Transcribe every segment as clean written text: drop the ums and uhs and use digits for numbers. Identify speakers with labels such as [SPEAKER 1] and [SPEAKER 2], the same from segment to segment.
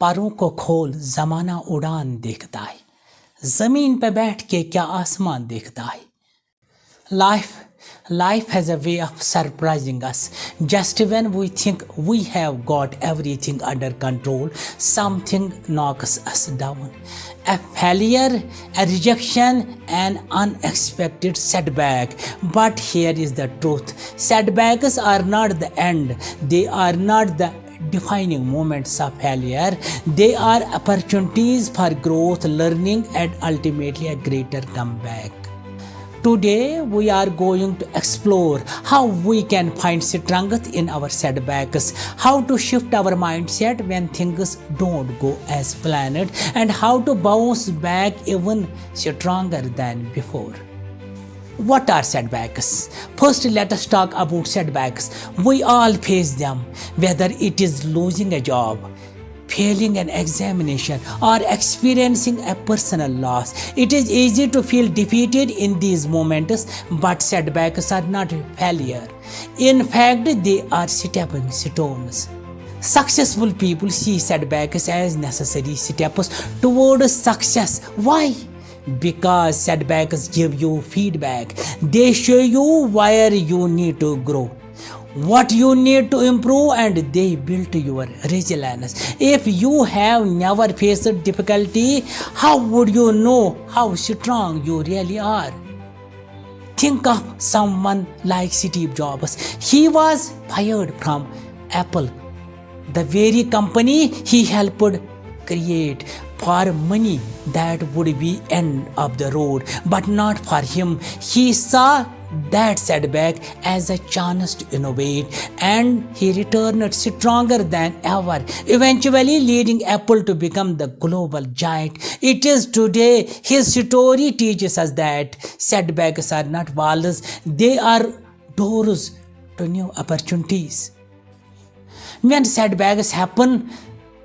[SPEAKER 1] परों को खोल जमाना उड़ान देखता है, जमीन पे बैठ के क्या आसमान देखता है। Life has a way of surprising us. Just when we think we have got everything under control, something knocks us down. A failure, a rejection, an unexpected setback. But here is the truth. Setbacks are not the end. They are not the defining moments of failure. They are opportunities for growth, learning, and ultimately a greater comeback. Today, we are going to explore how we can find strength in our setbacks, how to shift our mindset when things don't go as planned, and how to bounce back even stronger than before. What are setbacks? First, let us talk about setbacks. We all face them, whether it is losing a job, failing an examination, or experiencing a personal loss. It is easy to feel defeated in these moments, but setbacks are not failure. In fact, they are stepping stones. Successful people see setbacks as necessary steps towards success. Why? Because setbacks give you feedback. They show you where you need to grow, what you need to improve, and they build your resilience. If you have never faced difficulty, how would you know how strong you really are? Think of someone like Steve Jobs. He was fired from Apple, the very company he helped create, for money that would be end of the road, but not for him. He saw that setback as a chance to innovate, and he returned stronger than ever, eventually leading Apple to become the global giant it is today. His story teaches us that setbacks are not walls, they are doors to new opportunities. When setbacks happen,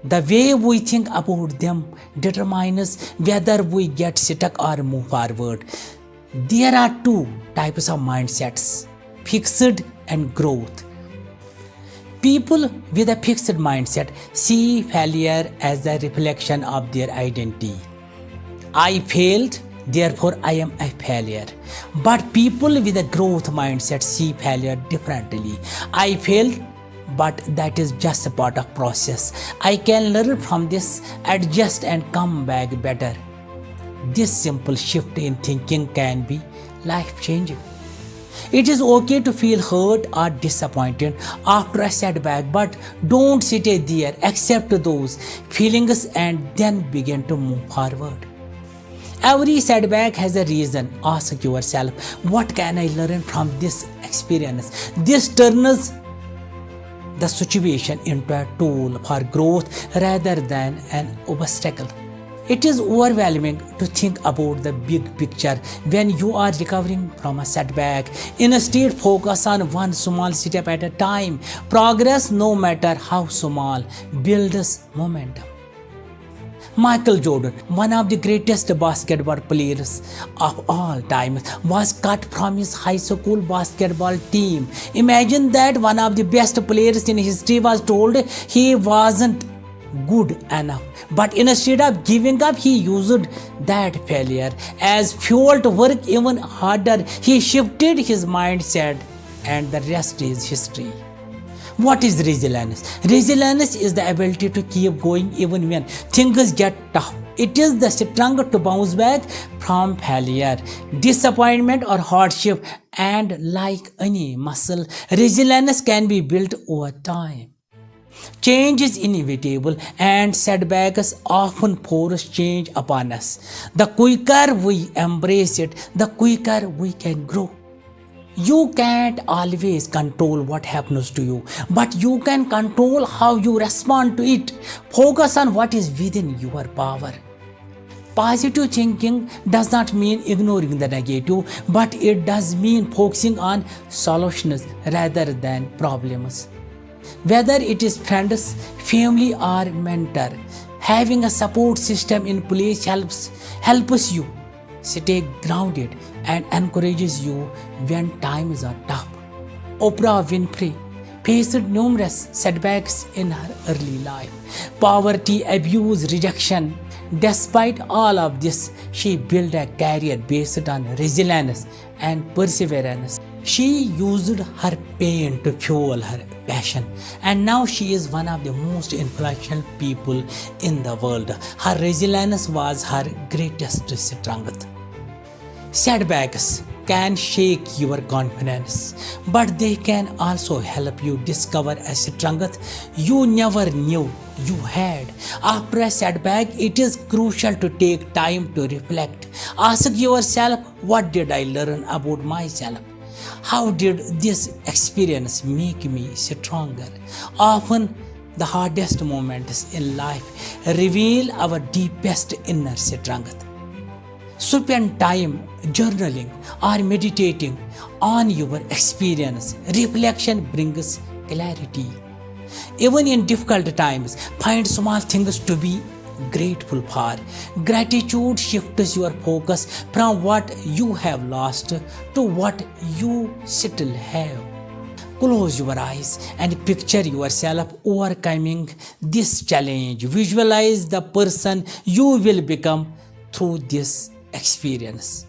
[SPEAKER 1] the way we think about them determines whether we get stuck or move forward. There are two types of mindsets: fixed and growth. People with a fixed mindset see failure as a reflection of their identity. I failed, therefore I am a failure. But people with a growth mindset see failure differently. I failed, but that is just a part of process. I can learn from this, adjust, and come back better. This simple shift in thinking can be life-changing. It is okay to feel hurt or disappointed after a setback, but don't sit there. Accept those feelings and then begin to move forward. Every setback has a reason. Ask yourself, what can I learn from this experience? This turns the situation into a tool for growth rather than an obstacle. It is overwhelming to think about the big picture when you are recovering from a setback. Instead, focus on one small step at a time. Progress, no matter how small, builds momentum. Michael Jordan, one of the greatest basketball players of all time, was cut from his high school basketball team. Imagine that one of the best players in history was told he wasn't good enough. But instead of giving up, he used that failure as fuel to work even harder. He shifted his mindset, and the rest is history. What is resilience? Resilience is the ability to keep going even when things get tough. It is the strength to bounce back from failure, disappointment, or hardship. And like any muscle, resilience can be built over time. Change is inevitable, and setbacks often force change upon us. The quicker we embrace it, the quicker we can grow. You can't always control what happens to you, but you can control how you respond to it. Focus on what is within your power. Positive thinking does not mean ignoring the negative, but it does mean focusing on solutions rather than problems. Whether it is friends, family, or mentor, having a support system in place helps you stay grounded and encourages you when times are tough. Oprah Winfrey faced numerous setbacks in her early life: poverty, abuse, rejection. Despite all of this, she built a career based on resilience and perseverance. She used her pain to fuel her passion, and now she is one of the most influential people in the world. Her resilience was her greatest strength. Setbacks can shake your confidence, but they can also help you discover a strength you never knew you had. After a setback, it is crucial to take time to reflect. Ask yourself, what did I learn about myself? How did this experience make me stronger? Often, the hardest moments in life reveal our deepest inner strength. Spend time journaling or meditating on your experience. Reflection brings clarity. Even in difficult times, find small things to be grateful for. Gratitude shifts your focus from what you have lost to what you still have. Close your eyes and picture yourself overcoming this challenge. Visualize the person you will become through this experience.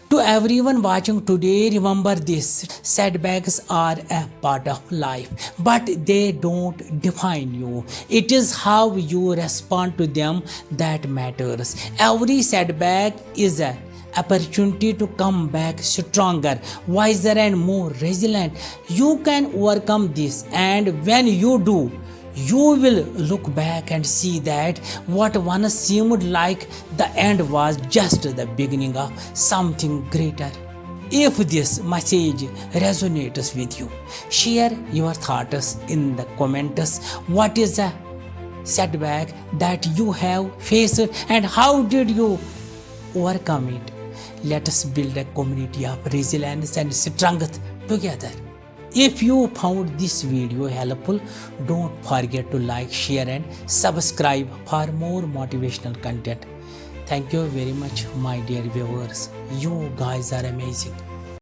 [SPEAKER 1] To everyone watching today, remember this: setbacks are a part of life, but they don't define you. It is how you respond to them that matters. Every setback is an opportunity to come back stronger, wiser, and more resilient. You can overcome this, and when you do, you will look back and see that what once seemed like the end was just the beginning of something greater. If this message resonates with you, share your thoughts in the comments. What is a setback that you have faced and how did you overcome it? Let us build a community of resilience and strength together. If you found this video helpful, don't forget to like, share and subscribe for more motivational content. Thank you very much, my dear viewers. You guys are amazing.